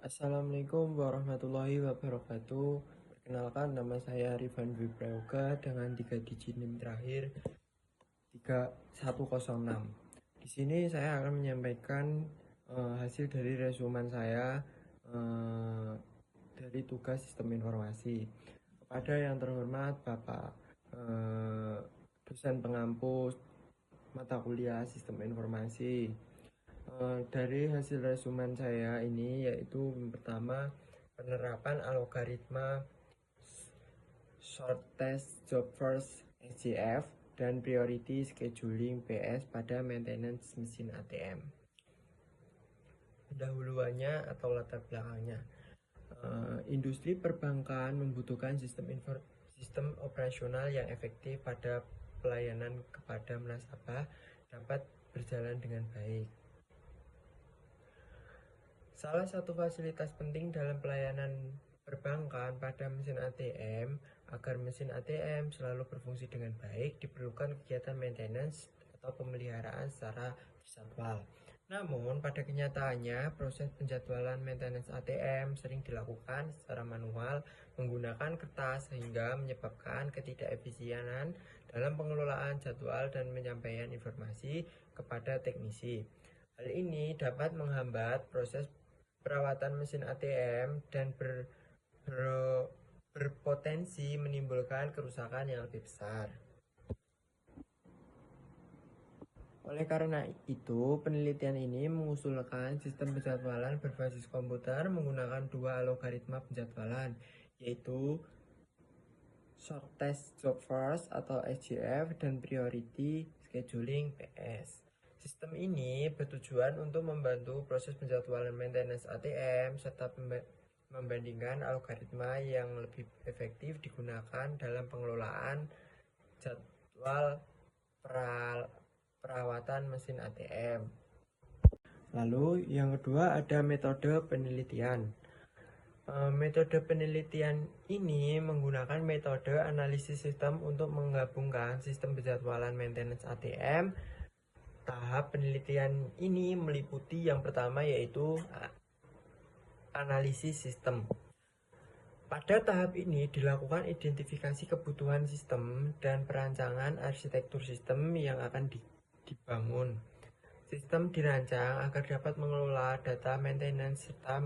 Assalamualaikum warahmatullahi wabarakatuh. Perkenalkan, nama saya Rifan Dwi Prayoga dengan 3 digit NIM terakhir 3106. Di sini saya akan menyampaikan hasil dari resumen saya dari tugas sistem informasi. Kepada yang terhormat Bapak dosen pengampu mata kuliah sistem informasi, dari hasil resumen saya ini yaitu pertama, penerapan algoritma shortest job first SJF dan priority scheduling PS pada maintenance mesin ATM. Pendahuluannya atau latar belakangnya, industri perbankan membutuhkan sistem operasional yang efektif pada pelayanan kepada nasabah dapat berjalan dengan baik. Salah satu fasilitas penting dalam pelayanan perbankan pada mesin ATM, agar mesin ATM selalu berfungsi dengan baik, diperlukan kegiatan maintenance atau pemeliharaan secara terjadwal. Namun, pada kenyataannya, proses penjadwalan maintenance ATM sering dilakukan secara manual menggunakan kertas sehingga menyebabkan ketidakefisienan dalam pengelolaan jadwal dan penyampaian informasi kepada teknisi. Hal ini dapat menghambat proses perawatan mesin ATM dan berpotensi menimbulkan kerusakan yang lebih besar. Oleh karena itu, penelitian ini mengusulkan sistem penjadwalan berbasis komputer menggunakan dua algoritma penjadwalan, yaitu shortest job first atau SJF dan priority scheduling PS. Sistem ini bertujuan untuk membantu proses penjadwalan maintenance ATM serta membandingkan algoritma yang lebih efektif digunakan dalam pengelolaan jadwal perawatan mesin ATM. Lalu yang kedua ada metode penelitian. Metode penelitian ini menggunakan metode analisis sistem untuk menggabungkan sistem penjadwalan maintenance ATM. Tahap penelitian ini meliputi yang pertama yaitu analisis sistem. Pada tahap ini dilakukan identifikasi kebutuhan sistem dan perancangan arsitektur sistem yang akan dibangun. Sistem dirancang agar dapat mengelola data maintenance serta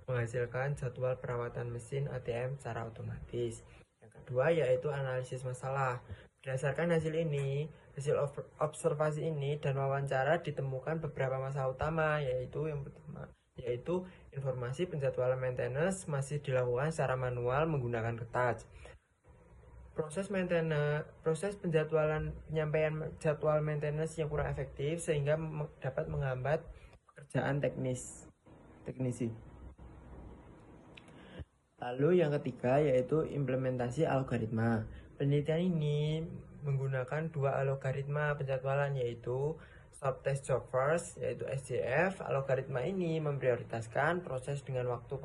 menghasilkan jadwal perawatan mesin ATM secara otomatis. Yang kedua yaitu analisis masalah. Berdasarkan hasil observasi ini dan wawancara ditemukan beberapa masalah utama, yaitu yang pertama yaitu informasi penjadwalan maintenance masih dilakukan secara manual menggunakan kertas. Proses penjadwalan penyampaian jadwal maintenance yang kurang efektif sehingga dapat menghambat pekerjaan teknisi. Lalu yang ketiga yaitu implementasi algoritma. Penelitian ini menggunakan dua algoritma penjadwalan yaitu shortest job first yaitu SJF. Algoritma ini memprioritaskan proses dengan waktu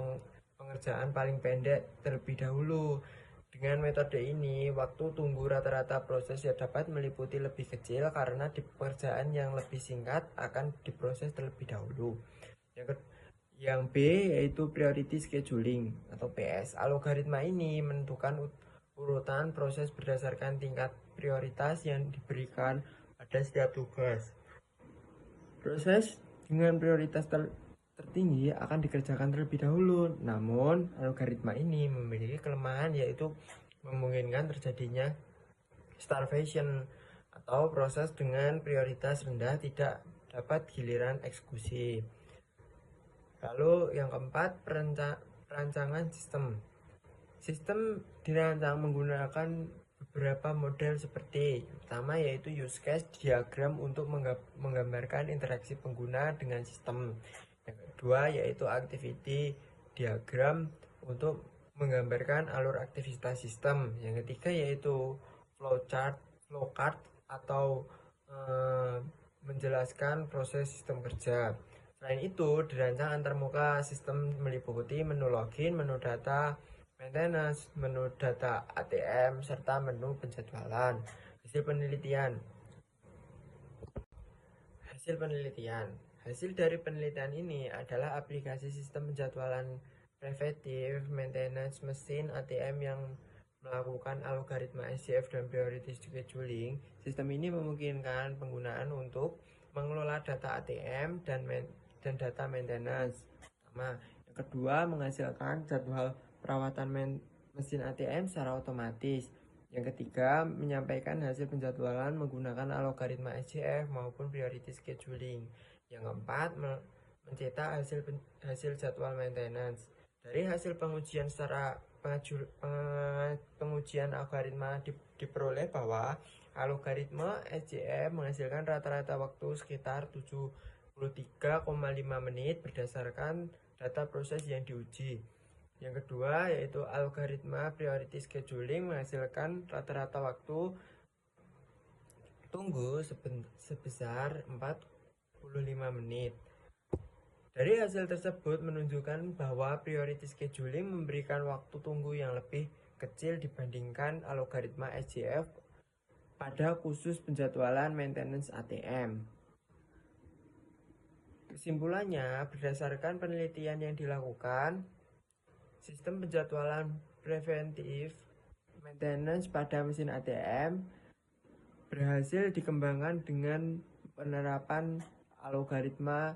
pengerjaan paling pendek terlebih dahulu. Dengan metode ini, waktu tunggu rata-rata proses yang dapat meliputi lebih kecil karena di pekerjaan yang lebih singkat akan diproses terlebih dahulu. Yang B yaitu priority scheduling atau PS. Algoritma ini menentukan urutan proses berdasarkan tingkat prioritas yang diberikan pada setiap tugas. Proses dengan prioritas tertinggi akan dikerjakan terlebih dahulu. Namun, algoritma ini memiliki kelemahan yaitu memungkinkan terjadinya starvation atau proses dengan prioritas rendah tidak dapat giliran eksekusi. Lalu yang keempat, perancangan sistem. Sistem dirancang menggunakan beberapa model seperti pertama yaitu use case diagram untuk menggambarkan interaksi pengguna dengan sistem. Yang kedua yaitu activity diagram untuk menggambarkan alur aktivitas sistem. Yang ketiga yaitu flowchart atau menjelaskan proses sistem kerja. Selain itu, dirancang antarmuka sistem meliputi menu login, menu data maintenance, menu data ATM, serta menu penjadwalan. Hasil penelitian. Hasil dari penelitian ini adalah aplikasi sistem penjadwalan preventive maintenance mesin ATM yang melakukan algoritma SCF dan priority scheduling. Sistem ini memungkinkan penggunaan untuk mengelola data ATM dan data maintenance. Pertama, yang kedua, menghasilkan jadwal perawatan mesin ATM secara otomatis. Yang ketiga, menyampaikan hasil penjadwalan menggunakan algoritma SCF maupun priority scheduling. Yang keempat, mencetak hasil jadwal maintenance. Dari hasil pengujian secara pengujian algoritma diperoleh bahwa algoritma SCF menghasilkan rata-rata waktu sekitar 73,5 menit berdasarkan data proses yang diuji. Yang kedua yaitu algoritma priority scheduling menghasilkan rata-rata waktu tunggu sebesar 45 menit. Dari hasil tersebut menunjukkan bahwa priority scheduling memberikan waktu tunggu yang lebih kecil dibandingkan algoritma SCF pada khusus penjadwalan maintenance ATM. Kesimpulannya, berdasarkan penelitian yang dilakukan, sistem penjadwalan preventive maintenance pada mesin ATM berhasil dikembangkan dengan penerapan algoritma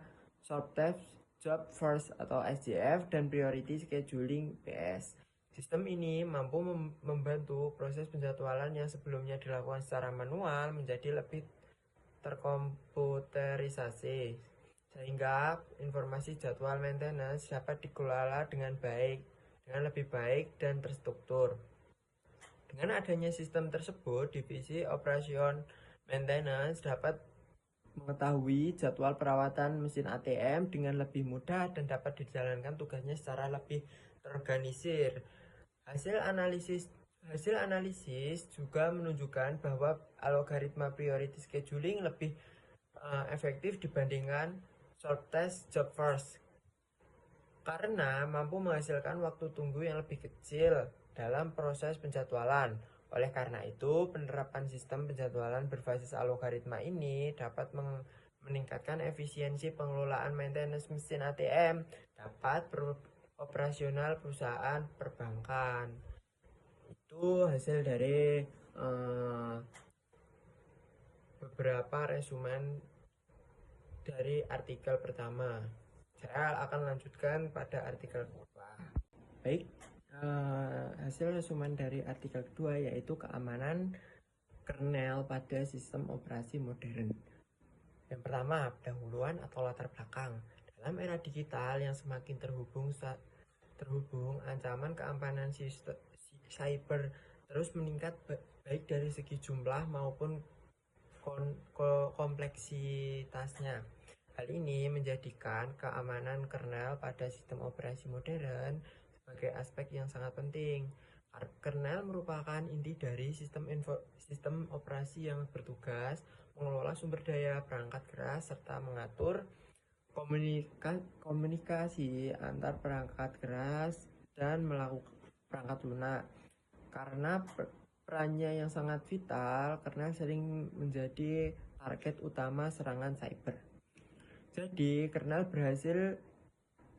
Short-Step Job First atau SJF dan Priority Scheduling PS. Sistem ini mampu membantu proses penjadwalan yang sebelumnya dilakukan secara manual menjadi lebih terkomputerisasi, sehingga informasi jadwal maintenance dapat dikelola dengan lebih baik dan terstruktur. Dengan adanya sistem tersebut, divisi operation maintenance dapat mengetahui jadwal perawatan mesin ATM dengan lebih mudah dan dapat dijalankan tugasnya secara lebih terorganisir. Hasil analisis juga menunjukkan bahwa algoritma priority scheduling lebih efektif dibandingkan short-test job first karena mampu menghasilkan waktu tunggu yang lebih kecil dalam proses penjadwalan. Oleh karena itu, penerapan sistem penjadwalan berbasis algoritma ini dapat meningkatkan efisiensi pengelolaan maintenance mesin ATM dapat beroperasional perusahaan perbankan. Itu hasil dari beberapa resumen dari artikel pertama. Saya akan lanjutkan pada artikel kedua. Baik, hasil resumen dari artikel kedua yaitu keamanan kernel pada sistem operasi modern. Yang pertama, pendahuluan atau latar belakang. Dalam era digital yang semakin terhubung, ancaman keamanan cyber terus meningkat baik dari segi jumlah maupun kompleksitasnya. Hal ini menjadikan keamanan kernel pada sistem operasi modern sebagai aspek yang sangat penting. Kernel merupakan inti dari sistem operasi yang bertugas mengelola sumber daya perangkat keras serta mengatur komunikasi antar perangkat keras dan melakukan perangkat lunak. Karena perannya yang sangat vital, kernel sering menjadi target utama serangan cyber. Jadi, kernel berhasil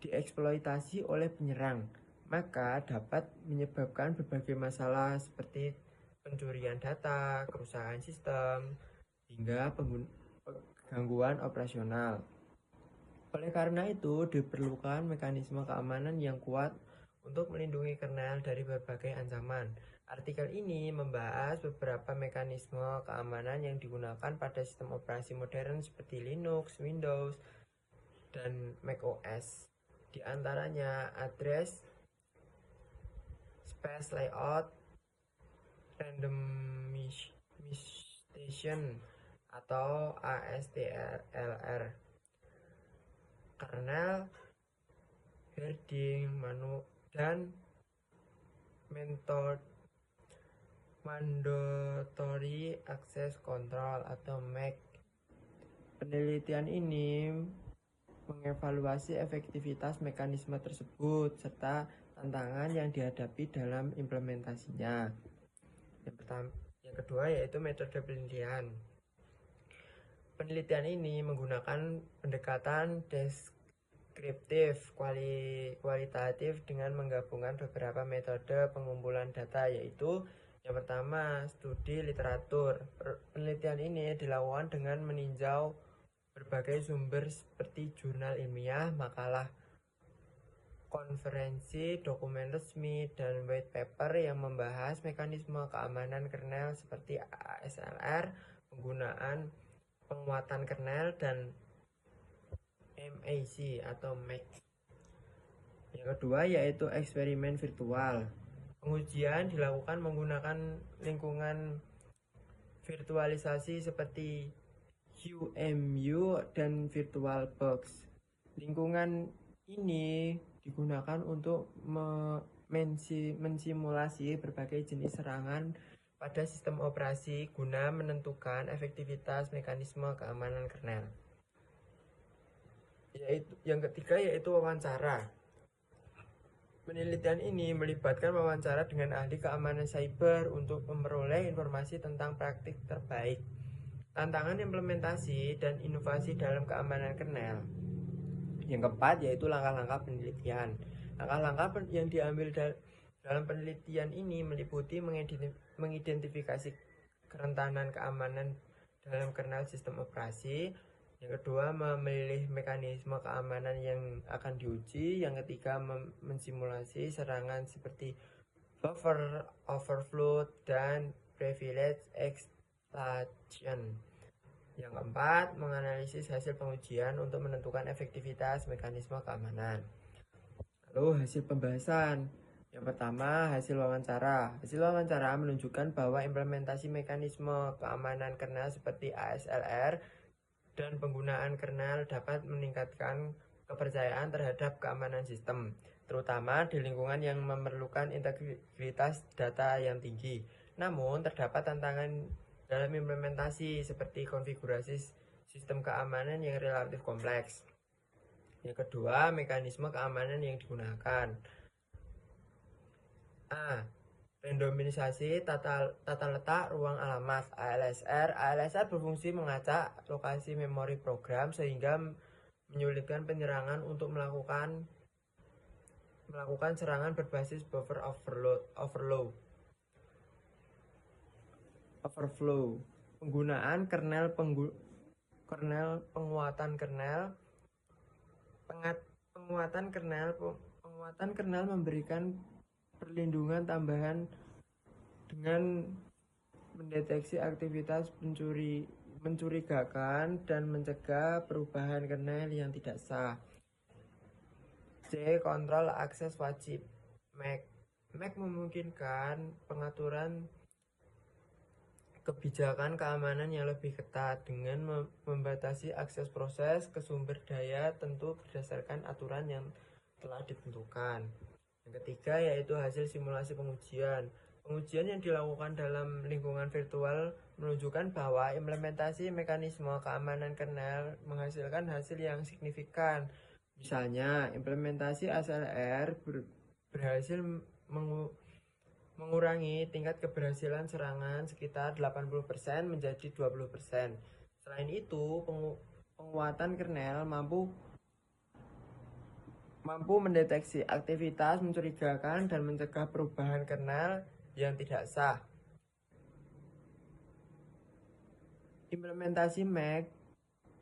dieksploitasi oleh penyerang, maka dapat menyebabkan berbagai masalah seperti pencurian data, kerusakan sistem, hingga gangguan operasional. Oleh karena itu, diperlukan mekanisme keamanan yang kuat untuk melindungi kernel dari berbagai ancaman. Artikel ini membahas beberapa mekanisme keamanan yang digunakan pada sistem operasi modern seperti Linux, Windows, dan macOS. Di antaranya address, space layout, randomization atau ASTLR, kernel herding dan mandatory access control atau MAC. Penelitian ini mengevaluasi efektivitas mekanisme tersebut serta tantangan yang dihadapi dalam implementasinya. Yang kedua yaitu metode penelitian. Penelitian ini menggunakan pendekatan deskriptif kualitatif dengan menggabungkan beberapa metode pengumpulan data, yaitu yang pertama, studi literatur. Penelitian ini dilakukan dengan meninjau berbagai sumber seperti jurnal ilmiah, makalah, konferensi, dokumen resmi, dan white paper yang membahas mekanisme keamanan kernel seperti ASLR, penggunaan penguatan kernel, dan MAC atau MAC. Yang kedua yaitu eksperimen virtual. Pengujian dilakukan menggunakan lingkungan virtualisasi seperti QEMU dan VirtualBox. Lingkungan ini digunakan untuk mensimulasi berbagai jenis serangan pada sistem operasi guna menentukan efektivitas mekanisme keamanan kernel. Yang ketiga yaitu wawancara. Penelitian ini melibatkan wawancara dengan ahli keamanan cyber untuk memperoleh informasi tentang praktik terbaik, tantangan implementasi, dan inovasi dalam keamanan kernel. Yang keempat yaitu langkah-langkah penelitian. Langkah-langkah yang diambil dalam penelitian ini meliputi mengidentifikasi kerentanan keamanan dalam kernel sistem operasi. Yang kedua, memilih mekanisme keamanan yang akan diuji. Yang ketiga, mensimulasi serangan seperti buffer overflow dan privilege explosion. Yang keempat, menganalisis hasil pengujian untuk menentukan efektivitas mekanisme keamanan. Lalu hasil pembahasan. Yang pertama, hasil wawancara. Hasil wawancara menunjukkan bahwa implementasi mekanisme keamanan kernel seperti ASLR dan penggunaan kernel dapat meningkatkan kepercayaan terhadap keamanan sistem, terutama di lingkungan yang memerlukan integritas data yang tinggi. Namun, terdapat tantangan dalam implementasi seperti konfigurasi sistem keamanan yang relatif kompleks. Yang kedua, mekanisme keamanan yang digunakan. A. Randomisasi tata letak ruang alamat (ALSR). ALSR berfungsi mengacak lokasi memori program sehingga menyulitkan penyerangan untuk melakukan serangan berbasis buffer overflow. Penggunaan penguatan kernel memberikan perlindungan tambahan dengan mendeteksi aktivitas mencurigakan dan mencegah perubahan kernel yang tidak sah. C. Kontrol akses wajib. MAC memungkinkan pengaturan kebijakan keamanan yang lebih ketat dengan membatasi akses proses ke sumber daya tentu berdasarkan aturan yang telah ditentukan. Yang ketiga yaitu hasil simulasi pengujian. Pengujian yang dilakukan dalam lingkungan virtual menunjukkan bahwa implementasi mekanisme keamanan kernel menghasilkan hasil yang signifikan. Misalnya, implementasi ASLR berhasil mengurangi tingkat keberhasilan serangan sekitar 80% menjadi 20%. Selain itu, penguatan kernel mampu mendeteksi aktivitas mencurigakan dan mencegah perubahan kernel yang tidak sah. Implementasi MAC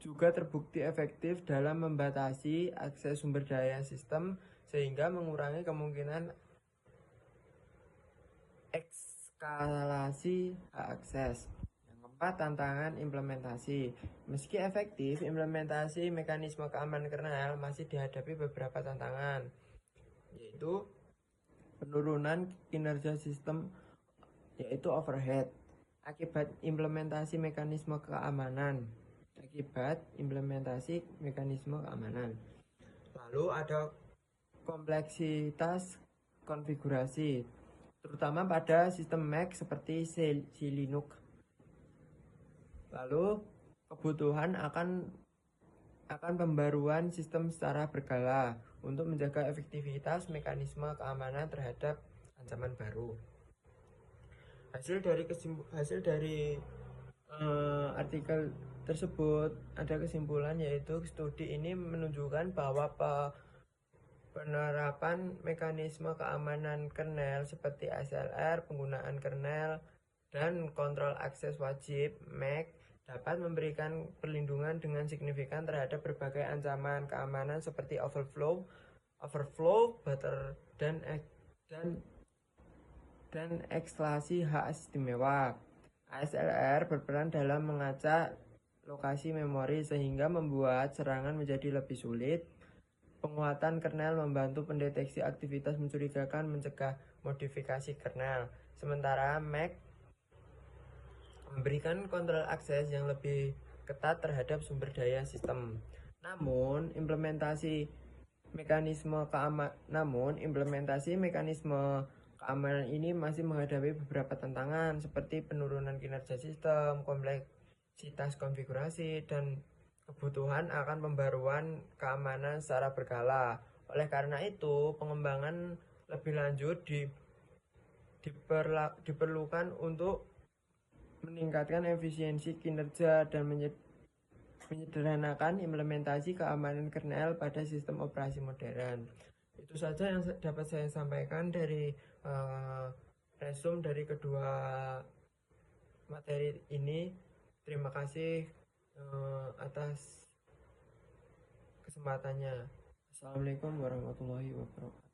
juga terbukti efektif dalam membatasi akses sumber daya sistem sehingga mengurangi kemungkinan eskalasi hak akses. Tantangan implementasi. Meski efektif, implementasi mekanisme keamanan kernel masih dihadapi beberapa tantangan, yaitu penurunan kinerja sistem, yaitu overhead, akibat implementasi mekanisme keamanan. Lalu ada kompleksitas konfigurasi, terutama pada sistem Mac seperti Linux. Lalu kebutuhan akan pembaruan sistem secara berkala untuk menjaga efektivitas mekanisme keamanan terhadap ancaman baru. Hasil dari artikel tersebut ada kesimpulan, yaitu studi ini menunjukkan bahwa penerapan mekanisme keamanan kernel seperti SLR, penggunaan kernel, dan kontrol akses wajib (MAC) dapat memberikan perlindungan dengan signifikan terhadap berbagai ancaman keamanan seperti overflow, butter, dan ekstraksi hak istimewa. ASLR berperan dalam mengacak lokasi memori sehingga membuat serangan menjadi lebih sulit. Penguatan kernel membantu pendeteksi aktivitas mencurigakan, mencegah modifikasi kernel. Sementara MAC memberikan kontrol akses yang lebih ketat terhadap sumber daya sistem. Namun, implementasi mekanisme keamanan ini masih menghadapi beberapa tantangan seperti penurunan kinerja sistem, kompleksitas konfigurasi, dan kebutuhan akan pembaruan keamanan secara berkala. Oleh karena itu, pengembangan lebih lanjut diperlukan untuk meningkatkan efisiensi kinerja dan menyederhanakan implementasi keamanan kernel pada sistem operasi modern. Itu saja yang dapat saya sampaikan dari resume dari kedua materi ini. Terima kasih atas kesempatannya. Assalamualaikum warahmatullahi wabarakatuh.